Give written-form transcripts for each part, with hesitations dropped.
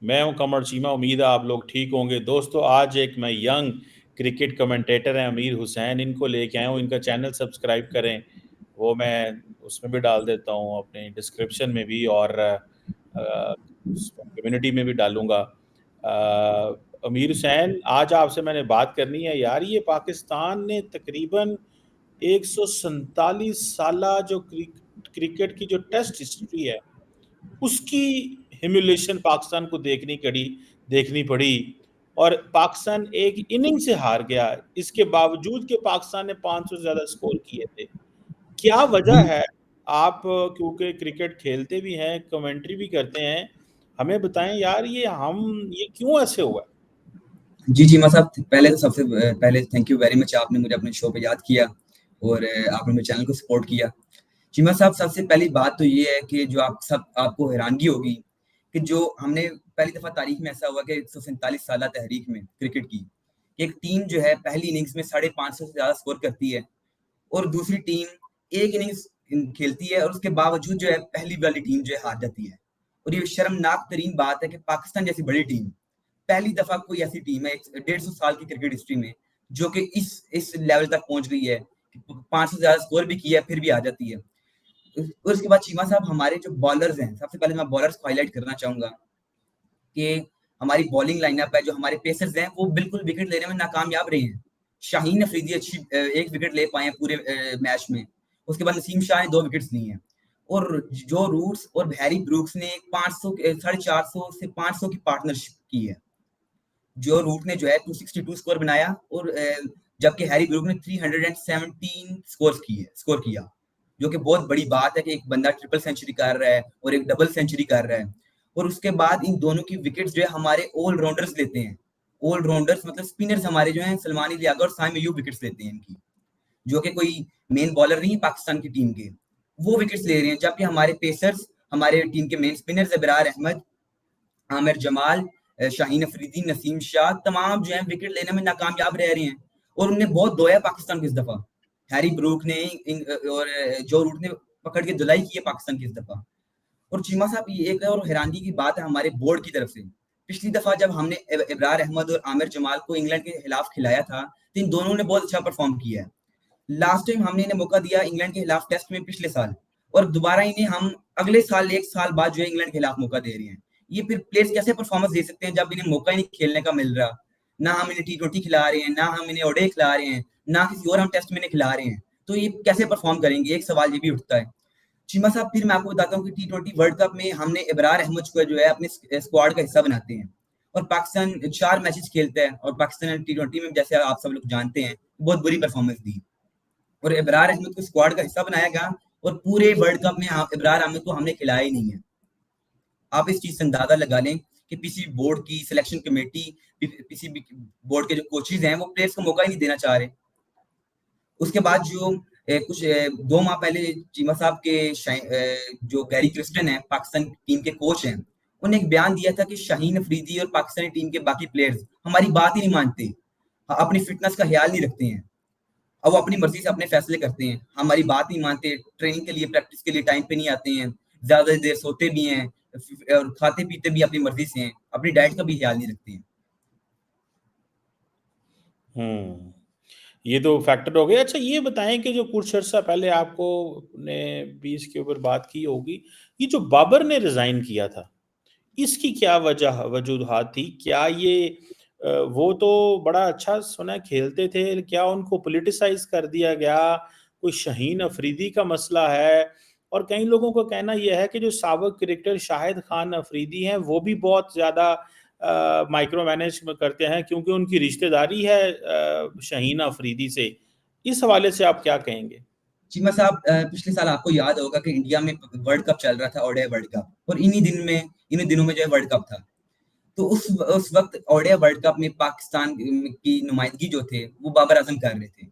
मैं हूं कमर चीमा। उम्मीद है आप लोग ठीक होंगे। दोस्तों, आज एक मैं यंग क्रिकेट कमेंटेटर हैं अमीर हुसैन, इनको लेके आया हूँ। इनका चैनल सब्सक्राइब करें, वो मैं उसमें भी डाल देता हूँ, अपने डिस्क्रिप्शन में भी, और कम्युनिटी में भी डालूंगा। अमीर हुसैन, आज आपसे मैंने बात करनी है यार। ये पाकिस्तान ने तकरीबन 147 साला जो क्रिकेट की जो टेस्ट हिस्ट्री है, उसकी ह्यूमिलेशन पाकिस्तान को देखनी पड़ी। और पाकिस्तान एक इनिंग से हार गया, इसके बावजूद कि पाकिस्तान ने 500 से ज्यादा स्कोर किए थे। क्या वजह जी है? आप क्योंकि क्रिकेट खेलते भी हैं, कमेंट्री भी करते हैं, हमें बताएं यार, ये क्यों ऐसे हुआ है? जी चीमा साहब, पहले तो सबसे पहले थैंक यू वेरी मच, आपने मुझे अपने शो पे याद किया और आपने मेरे चैनल को सपोर्ट किया। चीमा साहब, सबसे पहली बात तो ये है कि जो आपको हैरानगी होगी कि जो हमने पहली दफा तारीख में ऐसा हुआ कि 147 साल तहरीक में क्रिकेट की एक टीम जो है पहली इनिंग्स में 550 से ज्यादा स्कोर करती है और दूसरी टीम एक इनिंग्स खेलती है और उसके बावजूद जो है पहली वाली टीम जो है हार जाती है। और ये शर्मनाक तरीन बात है कि पाकिस्तान जैसी बड़ी टीम, पहली दफा कोई ऐसी टीम है 150 साल की क्रिकेट हिस्ट्री में जो कि इस लेवल तक पहुंच गई है, 500 से ज्यादा स्कोर भी किया है फिर भी आ जाती है। और उसके बाद चीमा साहब, हमारे जो बॉलर्स हैं, सबसे पहले मैं बॉलर्स को हाईलाइट करना चाहूंगा कि हमारी बॉलिंग लाइनअप है, जो हमारे पेसर्स हैं वो बिल्कुल विकेट लेने में नाकामयाब रहे हैं। शाहीन अफरीदी अच्छी एक विकेट ले पाए हैं पूरे मैच में। उसके बाद नसीम शाह ने 2 विकेट्स ली हैं। और जो रूट्स और हैरी ब्रूक्स ने 500 450 से 500 की पार्टनरशिप की है। जो रूट ने जो है 262 स्कोर बनाया और जबकि हैरी ब्रूक ने 317 स्कोर किया, जो कि बहुत बड़ी बात है कि एक बंदा ट्रिपल सेंचुरी कर रहा है और एक डबल सेंचुरी कर रहा है। और उसके बाद इन दोनों की विकेट्स जो है हमारे ऑलराउंडर्स लेते हैं। ऑलराउंडर्स मतलब स्पिनर्स हमारे जो हैं सलमान लियाकत और साइम अयूब विकेट्स लेते हैं इनकी, जो कि कोई मेन बॉलर नहीं है पाकिस्तान की टीम के, वो विकेट्स ले रहे हैं। जबकि हमारे पेसर्स, हमारे टीम के मेन स्पिनर्स इब्रार अहमद, आमिर जमाल, शाहीन अफरीदी, नसीम शाह, तमाम जो है विकेट लेने में नाकामयाब रह रहे हैं। और उन्होंने बहुत धोया पाकिस्तान को इस दफा। हैरी ब्रूक ने और जो रूट ने पकड़ के धुलाई की है पाकिस्तान की इस दफा। और चीमा साहब, ये एक और हैरानी की बात है हमारे बोर्ड की तरफ से। पिछली दफा जब हमने इब्रार अहमद और आमिर जमाल को इंग्लैंड के खिलाफ खिलाया था तो इन दोनों ने बहुत अच्छा परफॉर्म किया है। लास्ट टाइम हमने इन्हें मौका दिया इंग्लैंड के खिलाफ टेस्ट में पिछले साल, और दोबारा इन्हें हम अगले साल 1 साल बाद जो है इंग्लैंड के खिलाफ मौका दे रहे हैं। ये फिर प्लेयर्स कैसे परफॉर्मेंस दे सकते हैं जब इन्हें मौका ही नहीं खेलने का मिल रहा? ना हम इन्हें T20 खिला रहे हैं, ना हम इन्हें ओडीआई खिला रहे हैं, ना किसी और हम टेस्ट में इन्हें खिला रहे हैं। तो ये कैसे परफॉर्म करेंगे? एक सवाल ये भी उठता है। चीमा साहब, फिर मैं आपको बताता हूँ कि T20 वर्ल्ड कप में हमने इब्रार अहमद को जो है अपने स्क्वाड का हिस्सा बनाते हैं और पाकिस्तान 4 मैचेस खेलता है और पाकिस्तान ने T20 में, जैसे आप सब लोग जानते हैं, बहुत बुरी परफॉर्मेंस दी और इब्रार अहमद को स्क्वाड का हिस्सा बनाया गया। और पूरे वर्ल्ड कप में इब्रार अहमद को हमने खिलाया ही नहीं है। आप इस चीज से अंदाजा लगा लें कि किसी बोर्ड की सिलेक्शन कमेटी, किसी भी बोर्ड के जो कोचेज हैं, वो प्लेयर्स को मौका ही नहीं देना चाह रहे। उसके बाद जो कुछ 2 माह पहले चीमा साहब के जो गैरी क्रिस्टन है, पाकिस्तान टीम के कोच हैं, उन्होंने एक बयान दिया था कि शाहीन अफरीदी और पाकिस्तानी टीम के बाकी प्लेयर्स हमारी बात ही नहीं मानते, अपनी फिटनेस का ख्याल नहीं रखते हैं और वो अपनी मर्जी से अपने फैसले करते हैं, हमारी बात नहीं मानते, ट्रेनिंग के लिए, प्रैक्टिस के लिए टाइम पे नहीं आते हैं, ज्यादा देर सोते भी हैं और खाते पीते भी अपनी मर्जी से हैं, अपनी डाइट का भी ख्याल नहीं रखते हैं। ये तो फैक्टर हो गया। अच्छा, ये बताएं कि जो कुछ अर्सा पहले आपको ने भी इसके ऊपर बात की होगी, ये जो बाबर ने रिजाइन किया था, इसकी क्या वजूहत थी? क्या ये वो तो बड़ा अच्छा सुना खेलते थे, क्या उनको पॉलिटिसाइज कर दिया गया? कोई शाहीन अफरीदी का मसला है? और कई लोगों का कहना यह है कि जो साबिक क्रिकेटर शाहिद खान अफरीदी हैं, वो भी बहुत ज़्यादा माइक्रो मैनेज करते हैं, क्योंकि उनकी रिश्तेदारी है शाहीन अफरीदी से। इस हवाले से आप क्या कहेंगे? चीमा साहब, पिछले साल आपको याद होगा कि इंडिया में वर्ल्ड कप चल रहा था, ओडीआई वर्ल्ड कप, और इन्हीं दिनों में जो है वर्ल्ड कप था। तो उस वक्त ओडीआई वर्ल्ड कप में पाकिस्तान की नुमाइंदगी जो थे वो बाबर आजम कर रहे थे।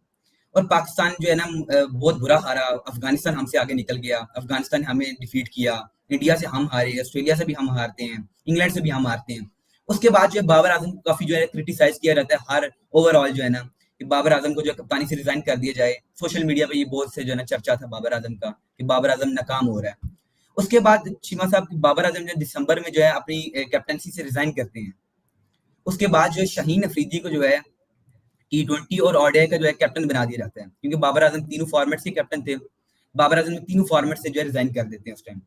और पाकिस्तान जो है ना, बहुत बुरा हारा। अफगानिस्तान हमसे आगे निकल गया, अफगानिस्तान ने हमें डिफीट किया, इंडिया से हम हारे, ऑस्ट्रेलिया से भी हम हारते हैं, इंग्लैंड से भी हम हारते हैं। उसके बाद जो है बाबर आजम को काफी जो है क्रिटिसाइज किया जाता है हर ओवरऑल जो है ना, कि बाबर आजम को जो है कप्तानी से रिजाइन कर दिया जाए। सोशल मीडिया पे ये बहुत से जो है ना चर्चा था बाबर आजम का, कि बाबर आजम नाकाम हो रहा है। उसके बाद चीमा साहब बाबर आजम जो दिसंबर में जो है अपनी कैप्टनसी से रिजाइन करते हैं। उसके बाद जो है शाहीन अफरीदी को जो है T20 और ओडीआई का जो है कैप्टन बना दिया जाता है, क्योंकि बाबर आजम तीनों फॉर्मेट्स के कैप्टन थे। बाबर आजम ने तीनों फॉर्मेट से जो है रिजाइन कर देते हैं उस टाइम।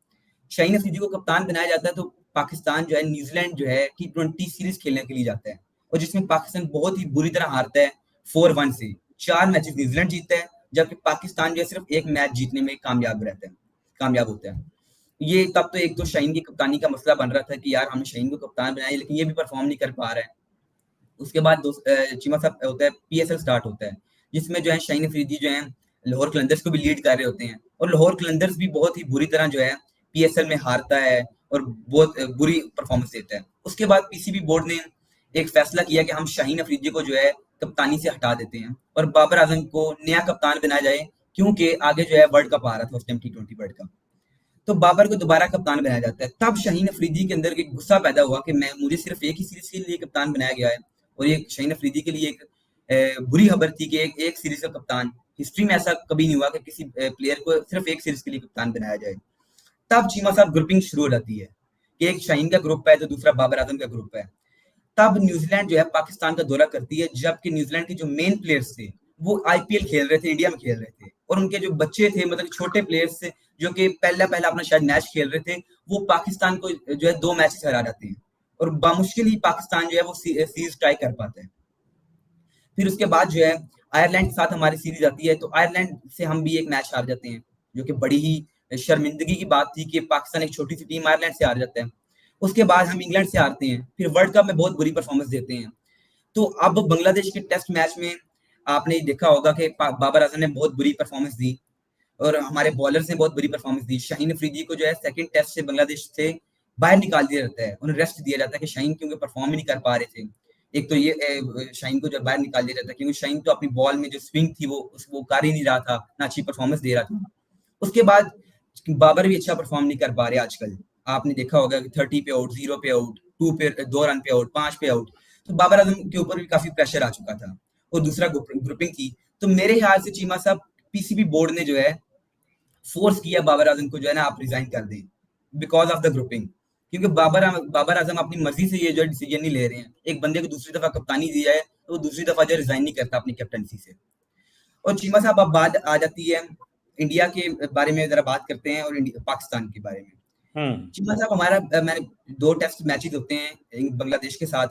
शाहीन अफरीदी को कप्तान बनाया जाता है, तो पाकिस्तान जो है न्यूजीलैंड जो है T20 सीरीज खेलने के लिए जाता है, और जिसमें पाकिस्तान बहुत ही बुरी तरह हारता है 4-1 से। 4 मैचेस न्यूजीलैंड जीतता है, जबकि पाकिस्तान जो है सिर्फ एक मैच जीतने में कामयाब होता है। ये तब तो एक तो शाहीन की कप्तानी का मसला बन रहा था कि यार हमने शाहीन को कप्तान बनाया, लेकिन ये भी परफॉर्म नहीं कर पा रहा है। उसके बाद चीमा साहब होता है, पीएसएल स्टार्ट होता है, जिसमें जो है शाहीन अफरीदी जो है लाहौर कलंदर्स को भी लीड कर रहे होते हैं, और लाहौर कलंदर्स भी बहुत ही बुरी तरह जो है पीएसएल में हारता है और बहुत बुरी परफॉर्मेंस देता है। उसके बाद पीसीबी बोर्ड ने एक फैसला किया कि हम शाहीन अफरीदी को जो है कप्तानी से हटा देते हैं और बाबर आजम को नया कप्तान बनाया जाए, क्योंकि आगे जो है वर्ल्ड कप आ रहा था उस टाइम, T20 वर्ल्ड कप। तो बाबर को दोबारा कप्तान बनाया जाता है। तब शाहीन अफरीदी के अंदर एक गुस्सा पैदा हुआ कि मुझे सिर्फ एक ही सीरीज के लिए कप्तान बनाया गया है, और ये शाहीन अफरीदी के लिए एक बुरी खबर थी कि एक सीरीज का कप्तान, हिस्ट्री में ऐसा कभी नहीं हुआ कि किसी प्लेयर को सिर्फ एक सीरीज के लिए कप्तान बनाया जाए। तब चीमा साहब ग्रुपिंग शुरू हो जाती है कि एक शाहीन का ग्रुप है तो दूसरा बाबर आजम का ग्रुप है। तब न्यूजीलैंड जो है पाकिस्तान का दौरा करती है, जबकि न्यूजीलैंड के जो मेन प्लेयर्स थे वो आईपीएल खेल रहे थे, इंडिया में खेल रहे थे, और उनके जो बच्चे थे, मतलब छोटे प्लेयर्स थे जो कि पहला पहला अपना शायद मैच खेल रहे थे, वो पाकिस्तान को जो है 2 मैचेस हरा जाते हैं, और बामुश्किल ही पाकिस्तान जो है वो सीरीज ट्राई कर पाता है। फिर उसके बाद जो है आयरलैंड के साथ हमारी सीरीज आती है, तो आयरलैंड से हम भी एक मैच हार जाते हैं, जो कि बड़ी ही शर्मिंदगी की बात थी कि पाकिस्तान एक छोटी सी टीम आयरलैंड से हार जाता है। उसके बाद हम इंग्लैंड से हारते हैं, फिर वर्ल्ड कप में बहुत बुरी परफॉर्मेंस देते हैं। तो अब बांग्लादेश के टेस्ट मैच में आपने देखा होगा कि बाबर आजम ने बहुत बुरी परफॉर्मेंस दी, और हमारे बॉलर्स ने बहुत बुरी परफॉर्मेंस दी। शाहीन अफरीदी को जो है सेकंड टेस्ट से बांग्लादेश से बाहर निकाल दिया जाता है, उन्हें रेस्ट दिया जाता है कि शाहीन क्योंकि परफॉर्म ही नहीं कर पा रहे थे। एक तो ये शाहीन को जब बाहर निकाल दिया जाता है, क्योंकि शाहीन तो अपनी बॉल में जो स्विंग थी वो कर ही नहीं रहा था, ना अच्छी परफॉर्मेंस दे रहा था। उसके बाद बाबर भी अच्छा परफॉर्म नहीं कर पा रहे आजकल। आपने देखा होगा कि 30 पे आउट, 0 पे आउट, 2 रन पे आउट, 5 पे आउट। तो बाबर आजम के ऊपर भी काफी प्रेशर आ चुका था, और दूसरा ग्रुपिंग थी। तो मेरे ख्याल से चीमा साहब पीसीबी बोर्ड ने जो है फोर्स किया बाबर आजम को जो है ना आप रिजाइन कर दें, बिकॉज ऑफ द ग्रुपिंग। क्योंकि बाबर आजम अपनी मर्जी से ये जो डिसीजन नहीं ले रहे हैं। एक बंदे को दूसरी दफा कप्तानी दी जाए तो वो दूसरी दफा जो रिजाइन नहीं करता अपनी कैप्टनसी से। और चीमा साहब अब बात आ जाती है इंडिया के बारे में, जरा बात करते हैं, और पाकिस्तान के बारे में। चीमा साहब हमारा मैंने 2 टेस्ट मैचेस होते हैं बांग्लादेश के साथ,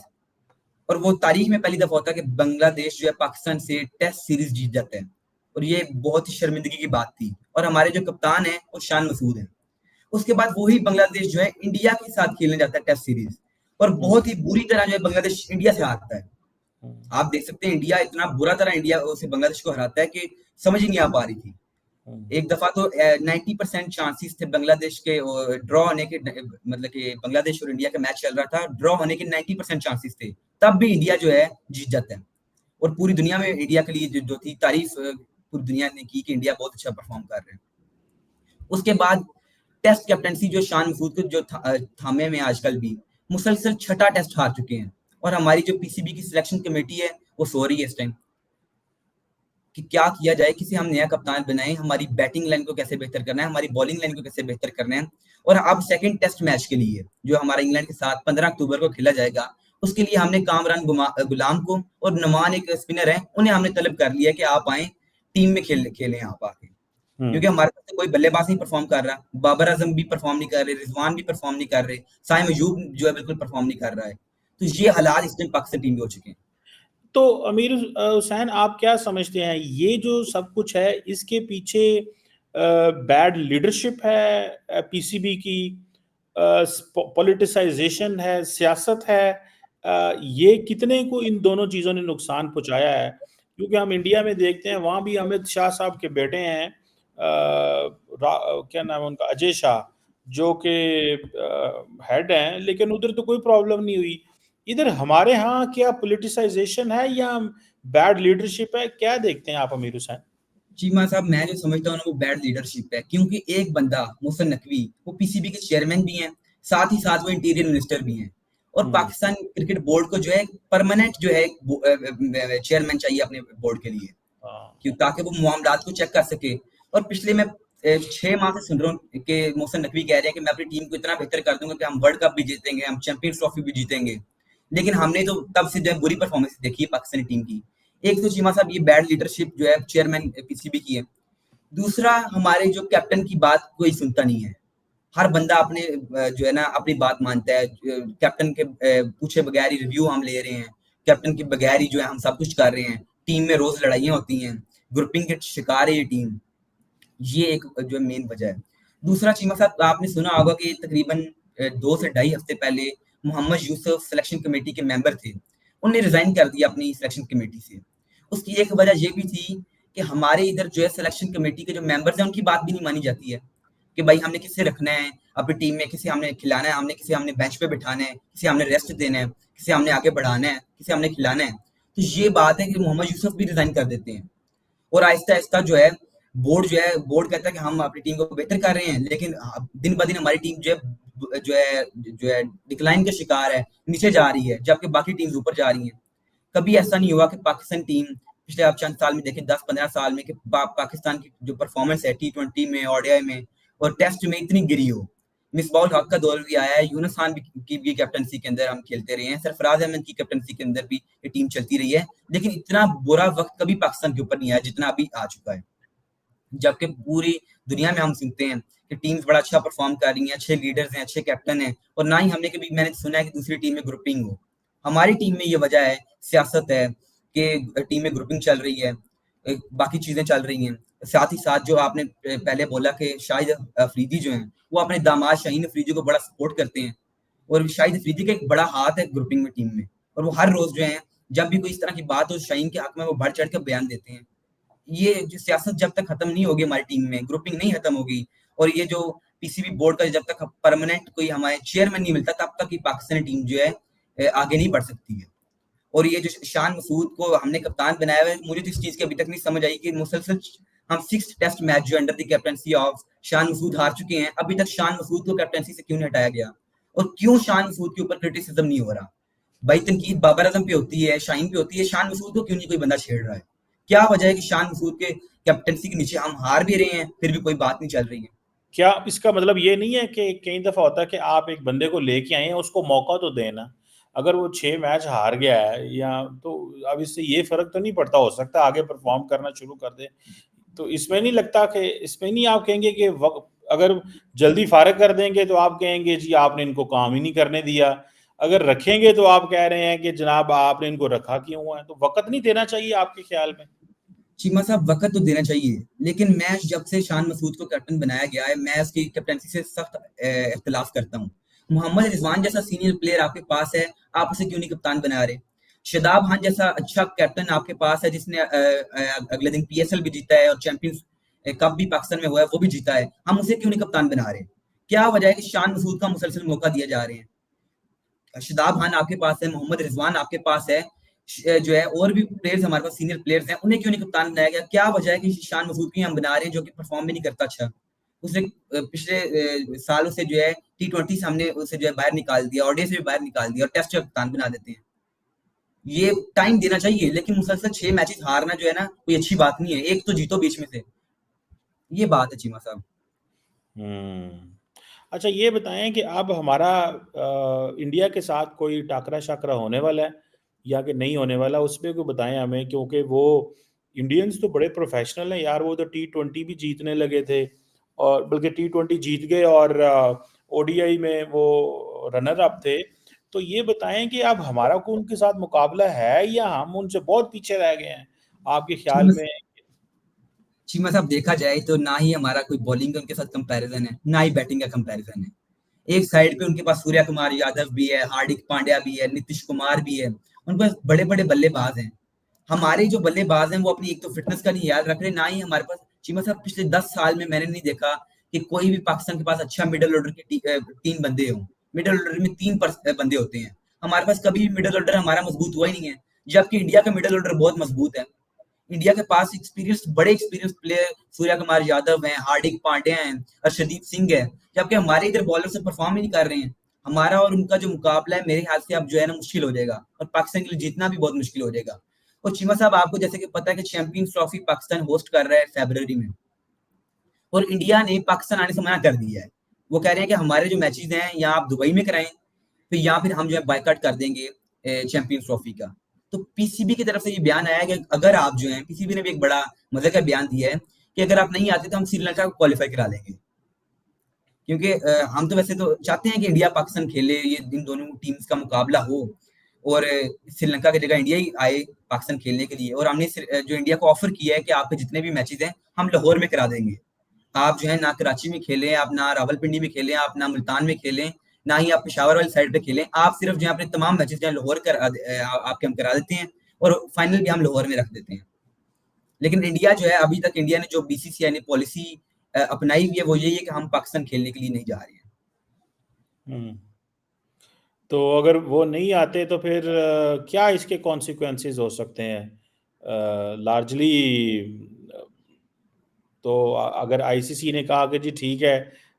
और वो तारीख में पहली दफा होता है कि बांग्लादेश जो है पाकिस्तान से टेस्ट सीरीज जीत जाता है, और ये बहुत ही शर्मिंदगी की बात थी। और हमारे जो कप्तान है वो शान मसूद है। उसके बाद वही बांग्लादेश जो है इंडिया के साथ खेलने जाता है टेस्ट सीरीज, और बहुत ही बुरी तरह जो है बांग्लादेश इंडिया से हारता है। आप देख सकते हैं इंडिया इतना बुरा तरह इंडिया से बांग्लादेश को हराता है कि समझ ही नहीं आ पा रही थी। एक दफा तो 90% चांसेस थे बांग्लादेश के ड्रॉ होने के, मतलब कि बांग्लादेश और इंडिया का मैच चल रहा था, ड्रॉ होने के 90% चांसेस थे, तब भी इंडिया जो है जीत जाता है। और पूरी दुनिया में इंडिया के लिए जो थी तारीफ पूरी दुनिया ने की कि इंडिया बहुत अच्छा परफॉर्म कर रहे हैं। उसके बाद टेस्ट कैप्टनसी जो शान मसूद को जो थामे में आजकल भी मुसलसल 6ठा टेस्ट हार चुके हैं, और हमारी जो पीसीबी की सिलेक्शन कमेटी है वो सो रही है इस टाइम कि क्या किया जाए, किसे हम नया कप्तान बनाएं, हमारी बैटिंग लाइन को कैसे बेहतर करना है, हमारी बॉलिंग लाइन को कैसे बेहतर करना है। और अब सेकंड टेस्ट मैच के लिए जो हमारा इंग्लैंड के साथ 15 अक्टूबर को खेला जाएगा, उसके लिए हमने कामरान गुलाम को और नुमान एक स्पिनर है, उन्हें हमने तलब कर लिया कि आप आए टीम में खेलें आप आके, क्योंकि हमारे पास कोई बल्लेबाज नहीं परफॉर्म कर रहा। बाबर आजम भी परफॉर्म नहीं कर रहे, रिजवान भी परफॉर्म नहीं कर रहे, साइम अयूब जो है बिल्कुल परफॉर्म नहीं कर रहा है। तो ये हालात इस टाइम पाकिस्तान टीम के हो चुके हैं। तो अमीर हुसैन, आप क्या समझते हैं ये जो सब कुछ है इसके पीछे बैड लीडरशिप है पीसीबी की, पॉलिटिसाइजेशन है, सियासत है, ये कितने को इन दोनों चीज़ों ने नुकसान पहुंचाया है? क्योंकि हम इंडिया में देखते हैं वहाँ भी अमित शाह साहब के बेटे हैं, क्या नाम है उनका, अजय शाह, जो कि हेड हैं, लेकिन उधर तो कोई प्रॉब्लम नहीं हुई। इधर हमारे यहाँ क्या पॉलिटिसाइजेशन है या बैड लीडरशिप है? क्या देखते हैं आप अमीर हुसैन? चीमा साहब मैं जो समझता हूँ ना वो बैड लीडरशिप है, क्योंकि एक बंदा मोहसिन नकवी वो पीसीबी के चेयरमैन भी हैं, साथ ही साथ वो इंटीरियर मिनिस्टर भी हैं, और पाकिस्तान क्रिकेट बोर्ड को जो है परमानेंट जो है चेयरमैन चाहिए अपने बोर्ड के लिए, ताकि वो मामलात को चेक कर सके। और पिछले मैं 6 माह से सुन रहा हूँ कि मोहसिन नकवी कह रहे हैं कि मैं अपनी टीम को इतना बेहतर कर दूंगा कि हम वर्ल्ड कप भी जीतेंगे, हम चैंपियंस ट्रॉफी भी जीतेंगे। लेकिन हमने तो तब से जो है बुरी परफॉर्मेंस देखी है पाकिस्तानी टीम की। एक तो चीमा साहब ये बैड लीडरशिप जो है चेयरमैन पीसीबी की है। दूसरा हमारे जो कैप्टन की बात कोई सुनता नहीं है। हर बंदा अपने जो है ना अपनी बात मानता है। कैप्टन के पूछे बगैर ही रिव्यू हम ले रहे हैं। कैप्टन के बगैर ही जो है हम सब कुछ कर रहे हैं। टीम में रोज लड़ाइयाँ होती हैं। ग्रुपिंग के शिकार है ये टीम। ये एक जो मेन वजह है। दूसरा चीमा साहब आपने सुना होगा कि तकरीबन 2 से ढाई हफ्ते पहले मोहम्मद यूसुफ सिलेक्शन कमेटी के मेंबर थे। उन्होंने रिजाइन कर दिया अपनी सिलेक्शन कमेटी से। उसकी एक वजह ये भी थी कि हमारे इधर जो है सिलेक्शन कमेटी के जो मेंबर्स हैं उनकी बात भी नहीं मानी जाती है कि भाई हमने किसे रखना है अपनी टीम में, किसे हमने खिलाना है, हमने किसे हमने बेंच पे बिठाना है, किसे हमने रेस्ट देना है, किसे हमने आगे बढ़ाना है, किसे हमने खिलाना है। तो ये बात है कि मोहम्मद यूसुफ भी रिजाइन कर देते हैं। और आहिस्ता आहिस्ता जो है बोर्ड कहता है कि हम अपनी टीम को बेहतर कर रहे हैं, लेकिन दिन ब दिन हमारी टीम जो है डिक्लाइन का शिकार है, नीचे जा रही है, जबकि बाकी टीम्स ऊपर जा रही हैं। कभी ऐसा नहीं हुआ कि पाकिस्तान टीम पिछले आप चंद साल में देखें 10-15 साल में कि पाकिस्तान की जो परफॉर्मेंस है T20 में, ओडीआई में और टेस्ट में इतनी गिरी हो। मिसबाउल हक का दौर भी आया है, यूनुस खान की भी कैप्टनसी के अंदर हम खेलते रहे हैं, सरफराज अहमद की कैप्टनसी के अंदर भी ये टीम चलती रही है। लेकिन इतना बुरा वक्त कभी पाकिस्तान के ऊपर नहीं आया जितना अभी आ चुका है। जबकि पूरी दुनिया में हम सुनते हैं कि टीम्स बड़ा अच्छा परफॉर्म कर रही हैं, अच्छे लीडर्स हैं, अच्छे कैप्टन हैं, और ना ही हमने कभी मैंने सुना है कि दूसरी टीम में ग्रुपिंग हो। हमारी टीम में ये वजह है, सियासत है कि टीम में ग्रुपिंग चल रही है, बाकी चीजें चल रही हैं। साथ ही साथ जो आपने पहले बोला कि शाहिद अफरीदी जो हैं वो अपने दामाद शाहीन अफरीदी को बड़ा सपोर्ट करते हैं, और शाहिद अफरीदी का एक बड़ा हाथ है ग्रुपिंग में टीम में, और वो हर रोज जो है जब भी कोई इस तरह की बात हो शाहीन के हक में वो बढ़ चढ़ कर बयान देते हैं। ये जो सियासत जब तक खत्म नहीं होगी हमारी टीम में, ग्रुपिंग नहीं खत्म होगी, और ये जो पीसीबी बोर्ड का जब तक परमानेंट कोई हमारे चेयरमैन नहीं मिलता तब तक ये पाकिस्तानी टीम जो है आगे नहीं बढ़ सकती है। और ये जो शान मसूद को हमने कप्तान बनाया हुआ है, मुझे तो इस चीज की अभी तक नहीं समझ आई कि मुसलसल हम 6 टेस्ट मैच जो under the captaincy of Shan Masood हार चुके हैं, अभी तक शान मसूद को कैप्टनसी से क्यों नहीं हटाया गया, और क्यों शान मसूद के ऊपर क्रिटिसिज्म नहीं हो रहा। भाई तनकीद बाबर आजम पे होती है, शाहीन पे होती है, शान मसूद को क्यों नहीं कोई बंदा छेड़ रहा है। क्या वजह है कि शान मसूद के कैप्टनसी के नीचे हम हार भी रहे हैं फिर भी कोई बात नहीं चल रही है। क्या इसका मतलब ये नहीं है कि कई दफा होता है कि आप एक बंदे को लेके आए हैं, उसको मौका तो देना। अगर वो 6 मैच हार गया है या तो अब इससे ये फर्क तो नहीं पड़ता, हो सकता है आगे परफॉर्म करना शुरू कर दे। तो इसमें नहीं लगता कि इसमें नहीं आप कहेंगे कि अगर जल्दी फारग कर देंगे तो आप कहेंगे जी आपने इनको काम ही नहीं करने दिया, अगर रखेंगे तो आप कह रहे हैं कि जनाब आपने इनको रखा क्यों है। तो वक्त नहीं देना चाहिए आपके ख्याल में? चीमा साहब वक्त तो देना चाहिए, लेकिन मैच जब से शान मसूद को कैप्टन बनाया गया है मैं उसकी कैप्टनसी से सख्त इख्तिलाफ करता हूँ। मोहम्मद रिजवान जैसा सीनियर प्लेयर आपके पास है, आप उसे क्यों नहीं कप्तान बना रहे। शदाब खान जैसा अच्छा कैप्टन आपके पास है जिसने अगले दिन पीएसएल भी जीता है और चैंपियंस कप भी पाकिस्तान में हुआ है वो भी जीता है, हम उसे क्यों नहीं कप्तान बना रहे। क्या वजह है कि शान मसूद का मुसलसल मौका दिया जा रहे हैं। शदाब खान आपके पास है, मोहम्मद रिजवान आपके पास है, जो है और भी प्लेयर्स हमारे पास सीनियर प्लेयर्स हैं, उन्हें क्यों नहीं कप्तान बनाया गया। क्या वजह है कि शान मसूद की हम बना रहे हैं जो कि परफॉर्म भी नहीं करता अच्छा। उसने पिछले साल उसे जो है T20 से हमने उसे जो है बाहर निकाल दिया, ओडीआई से भी बाहर निकाल दिया, और टेस्ट का कप्तान बना देते हैं। ये टाइम देना चाहिए, लेकिन मुसलसल 6 मैचेस हारना जो है ना कोई अच्छी बात नहीं है, एक तो जीतो बीच में से। ये बात है चीमा साहब। अच्छा ये बताएं कि अब हमारा इंडिया के साथ कोई टाकरा शाकरा होने वाला है या कि नहीं होने वाला, उस पर कोई बताएं हमें, क्योंकि वो इंडियंस तो बड़े प्रोफेशनल हैं यार। वो तो T20 भी जीतने लगे थे, और बल्कि T20 जीत गए और ओडीआई में वो रनर अप थे। तो ये बताएं कि अब हमारा को उनके साथ मुकाबला है या हम उनसे बहुत पीछे रह गए हैं आपके ख्याल चीमा में? चीमा साहब देखा जाए तो ना ही हमारा कोई बॉलिंग का उनके साथ कंपैरिजन है, ना ही बैटिंग का कंपैरिजन है। एक साइड पे उनके पास सूर्या कुमार यादव भी है, हार्दिक पांड्या भी है, नीतीश कुमार भी है, उनके पास बड़े बड़े बल्लेबाज हैं। हमारे जो बल्लेबाज हैं वो अपनी एक तो फिटनेस का नहीं याद रख रहे, ना ही हमारे पास चीमा साहब पिछले 10 साल में मैंने नहीं देखा कि कोई भी पाकिस्तान के पास अच्छा मिडल ऑर्डर की 3 बंदे हों। मिडल ऑर्डर में 3 बंदे होते हैं, हमारे पास कभी भी मिडल ऑर्डर हमारा मजबूत हुआ ही नहीं है। जबकि इंडिया का मिडल ऑर्डर बहुत मजबूत है। इंडिया के पास बड़े एक्सपीरियंस प्लेयर सूर्या कुमार यादव हैं, हार्दिक पांड्या हैं, अर्शदीप सिंह है, जबकि हमारे इधर बॉलर से परफॉर्म ही नहीं कर रहे हैं। हमारा और उनका जो मुकाबला है मेरे ख्याल से अब जो है ना मुश्किल हो जाएगा, और पाकिस्तान के लिए जीतना भी बहुत मुश्किल हो जाएगा। और चीमा साहब आपको जैसे कि पता है कि चैंपियंस ट्रॉफी पाकिस्तान होस्ट कर रहा है फरवरी में, और इंडिया ने पाकिस्तान आने से मना कर दिया है। वो कह रहे हैं कि हमारे जो मैचेस हैं या आप दुबई में कराएं, फिर या फिर हम जो है बायकॉट कर देंगे चैंपियंस ट्रॉफी का। तो पीसीबी की तरफ से ये बयान आया कि अगर आप जो है, पीसीबी ने भी एक बड़ा मजे का बयान दिया है कि अगर आप नहीं आते तो हम श्रीलंका को क्वालिफाई करा लेंगे। क्योंकि हम तो वैसे तो चाहते हैं कि इंडिया पाकिस्तान खेले, ये इन दोनों टीम्स का मुकाबला हो और श्रीलंका की जगह इंडिया ही आए पाकिस्तान खेलने के लिए। और हमने जो इंडिया को ऑफर किया है कि आपके जितने भी मैचेस हैं हम लाहौर में करा देंगे। आप जो है ना कराची में खेलें, आप ना रावलपिंडी में खेलें, आप ना मुल्तान में खेलें, ना ही आप पेशावर वाली साइड पे खेलें, आप सिर्फ जो है अपने तमाम मैचेस जो है लाहौर आपके हम करा देते हैं और फाइनल भी हम लाहौर में रख देते हैं। लेकिन इंडिया जो है, अभी तक इंडिया ने जो बीसीसीआई ने पॉलिसी अपनाई हुई है वो यही है कि हम पाकिस्तान खेलने के लिए नहीं जा रहे हैं। तो अगर वो नहीं आते तो फिर क्या इसके कॉन्सिक्वेंसेस हो सकते हैं लार्जली? तो अगर आईसीसी ने कहा कि जी ठीक है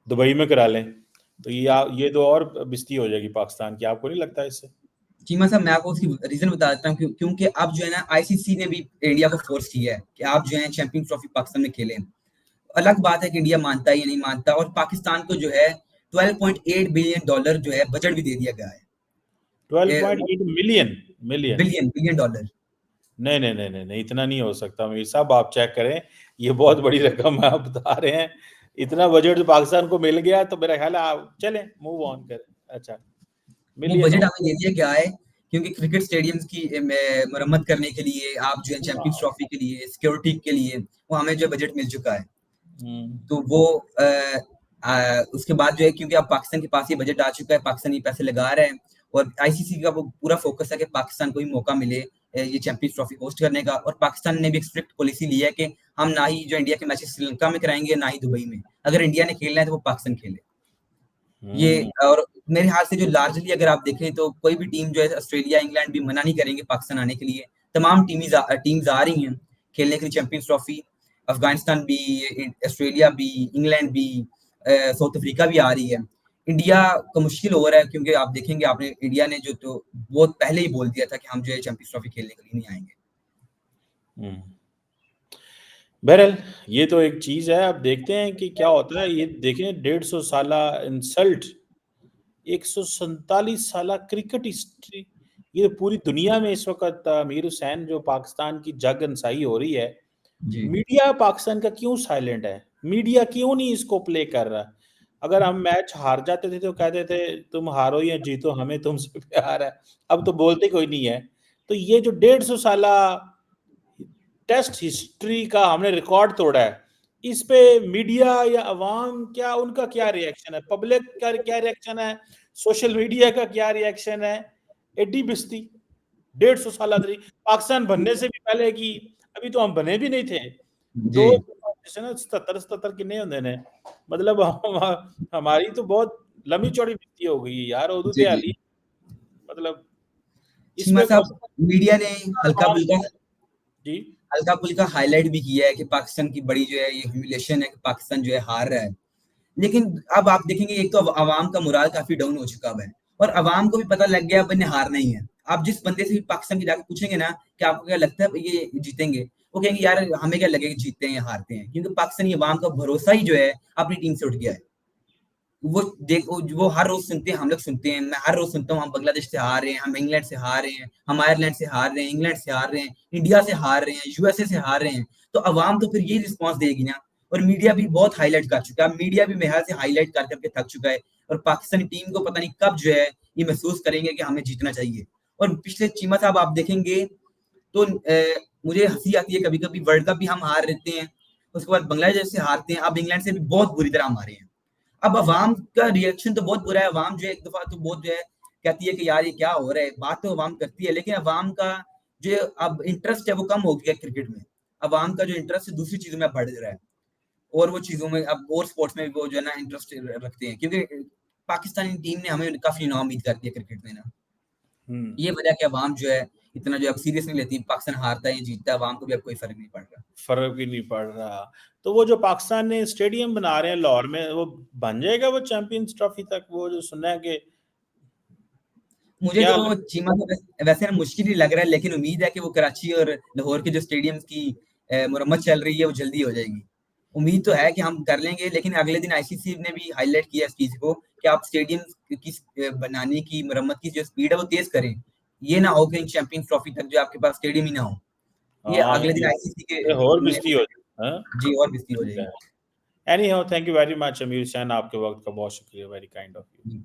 दुबई में करा लें, तो ये तो और बिस्ती हो जाएगी पाकिस्तान की, आपको नहीं लगता इससे? चीमा साहब, मैं आपको उसकी रीजन बता देता हूँ, क्योंकि अब जो है ना आईसीसी ने भी इंडिया को फोर्स किया है कि आप जो है चैंपियंस ट्रॉफी पाकिस्तान में खेलें। अलग बात है कि इंडिया मानता है या नहीं मानता, और पाकिस्तान को जो है $12.8 बिलियन जो है बजट भी दे दिया गया है। 12.8 मिलियन मिलियन बिलियन डॉलर। नहीं नहीं नहीं नहीं नहीं, इतना नहीं हो सकता मीर साहब, आप चेक करें, ये बहुत बड़ी रकम है आप बता रहे हैं। इतना बजट पाकिस्तान को मिल गया तो मेरा ख्याल है आप चलें मूव ऑन करें। अच्छा, वो मिलियन बजट हो। हमें दे दिया गया है क्योंकि क्रिकेट स्टेडियम्स की मरम्मत करने के लिए, आप जो है चैंपियंस ट्रॉफी के लिए, सिक्योरिटी के लिए वो हमें जो बजट मिल चुका है। तो वो उसके बाद जो है, क्योंकि अब पाकिस्तान के पास ये बजट आ चुका है, पाकिस्तान ये पैसे लगा रहा है और आईसीसी का वो पूरा फोकस है कि पाकिस्तान को ही मौका मिले ये चैंपियंस ट्रॉफी होस्ट करने का। और पाकिस्तान ने भी एक स्ट्रिक्ट पॉलिसी ली है कि हम ना ही जो इंडिया के मैचेस श्रीलंका में कराएंगे, ना ही दुबई में। अगर इंडिया ने खेलना है तो वो पाकिस्तान खेले। ये और मेरे हाथ से जो लार्जली अगर आप देखें तो कोई भी टीम जो है, ऑस्ट्रेलिया, इंग्लैंड भी मना नहीं करेंगे पाकिस्तान आने के लिए। तमाम टीम्स आ रही हैं खेलने के लिए चैंपियंस ट्रॉफी। अफगानिस्तान भी, ऑस्ट्रेलिया भी, इंग्लैंड भी, साउथ अफ्रीका भी आ रही है। इंडिया को मुश्किल हो रहा है क्योंकि आप देखेंगे, आपने इंडिया ने जो तो बहुत पहले ही बोल दिया था कि हम जो है चैंपियंस ट्रॉफी खेलने के लिए नहीं आएंगे। बहरहाल ये तो एक चीज है, अब देखते हैं कि क्या होता है। ये देखें 150 साला इंसल्ट, 147 साला क्रिकेट हिस्ट्री, ये पूरी दुनिया में इस वक्त अमीर हुसैन जो पाकिस्तान की जग अंसाई हो रही है, जी मीडिया पाकिस्तान का क्यों साइलेंट है? मीडिया क्यों नहीं इसको प्ले कर रहा? अगर हम मैच हार जाते थे तो कहते थे तुम हारो या जीतो हमें तुमसे प्यार है, अब तो बोलते कोई नहीं है। तो ये जो 150 साला टेस्ट हिस्ट्री का हमने रिकॉर्ड तोड़ा है, इस पे मीडिया या अवाम क्या, उनका क्या रिएक्शन है? पब्लिक का क्या रिएक्शन है? सोशल मीडिया का क्या रिएक्शन है? एडी बिस्ती 150 साल पाकिस्तान बनने से भी पहले की, अभी तो हम बने भी नहीं थे। जी दो ना 77 किन्ने होंगे ने, मतलब हमारी तो बहुत लंबी चौड़ी बिस्ती हो गई यार, उदू जी ते जी हाली मतलब इस चीमा पे साहब, मीडिया ने हल्का फुल्का जी हल्का फुल्का हाईलाइट भी किया है कि पाकिस्तान की बड़ी जो है ये ह्यूमिलेशन है कि पाकिस्तान जो है हार रहा है। लेकिन अब आप देखेंगे, एक तो अवाम का मुराल काफी डाउन हो चुका है और अवाम को भी पता लग गया अब इन्हें हारना ही है। आप जिस बंदे से भी पाकिस्तान की जाकर पूछेंगे ना कि आपको क्या लगता है ये जीतेंगे, वो कहेंगे यार हमें क्या लगेगा जीतते हैं या हारते हैं, क्योंकि पाकिस्तानी अवाम का भरोसा ही जो है अपनी टीम से उठ गया है। वो हर रोज सुनते हैं, हम लोग सुनते हैं, मैं हर रोज सुनता हूँ हम बांग्लादेश से हार रहे हैं, हम इंग्लैंड से हार रहे हैं, हम आयरलैंड से हार रहे हैं, इंग्लैंड से हार रहे हैं, इंडिया से हार रहे हैं, यूएसए से हार रहे हैं। तो अवाम तो फिर ये रिस्पॉन्स देगी ना। और मीडिया भी बहुत हाईलाइट कर चुका है, मीडिया भी मेरे से हाईलाइट कर करके थक चुका है। और पाकिस्तानी टीम को पता नहीं कब जो है ये महसूस करेंगे कि हमें जीतना चाहिए। और पिछले चीमा साहब आप देखेंगे तो मुझे हंसी आती है कभी कभी, वर्ल्ड कप भी हम हार रहते हैं, उसके बाद बांग्लादेश से हारते हैं, अब इंग्लैंड से भी बहुत बुरी तरह हम हारे हैं। अब अवाम का रिएक्शन तो बहुत बुरा है। अवाम जो है एक दफा तो बहुत जो है कहती है कि यार ये क्या हो रहा है, बात तो अवाम करती है, लेकिन अवाम का जो अब इंटरेस्ट है वो कम हो गया क्रिकेट में। अवाम का जो इंटरेस्ट है दूसरी चीजों में बढ़ रहा है, और वो चीजों में अब और स्पोर्ट्स में भी वो जो है ना इंटरेस्ट रखते हैं, क्योंकि पाकिस्तानी टीम ने हमें काफी नाउमीद कर दिया क्रिकेट में ना। ये वजह कि अवाम जो है इतना जो अब सीरियस नहीं लेती, पाकिस्तान हारता है या जीतता है, अवाम को भी अब कोई फर्क नहीं पड़ रहा। फर्क ही नहीं पड़ रहा। तो वो जो पाकिस्तान ने स्टेडियम बना रहे हैं लाहौर में, वो बन जाएगा वो चैंपियंस ट्रॉफी तक? वो जो सुना है कि मुझे क्या तो चीमा तो वैसे ना मुश्किल ही लग रहा है, लेकिन उम्मीद है कि वो कराची और लाहौर के जो स्टेडियम्स की मुरम्मत चल रही है वो जल्दी हो जाएगी। उम्मीद तो है कि हम कर लेंगे, लेकिन अगले दिन आईसीसी ने भी हाईलाइट किया इस चीज को कि आप स्टेडियम की बनाने की मरम्मत की जो स्पीड है वो तेज करें। ये ना हो कि चैंपियंस ट्रॉफी तक जो आपके पास स्टेडियम ही ना हो। ये हाँ, अगले दिन आईसीसी के ये और ने बिजली हो जाए, हाँ? जी और बिस्ती हो ठीक है। जाएगी। Any how, thank you very much अमीर हुसैन, आपके वक्त का बहुत शुक्रिया, वेरी काइंड ऑफ यू।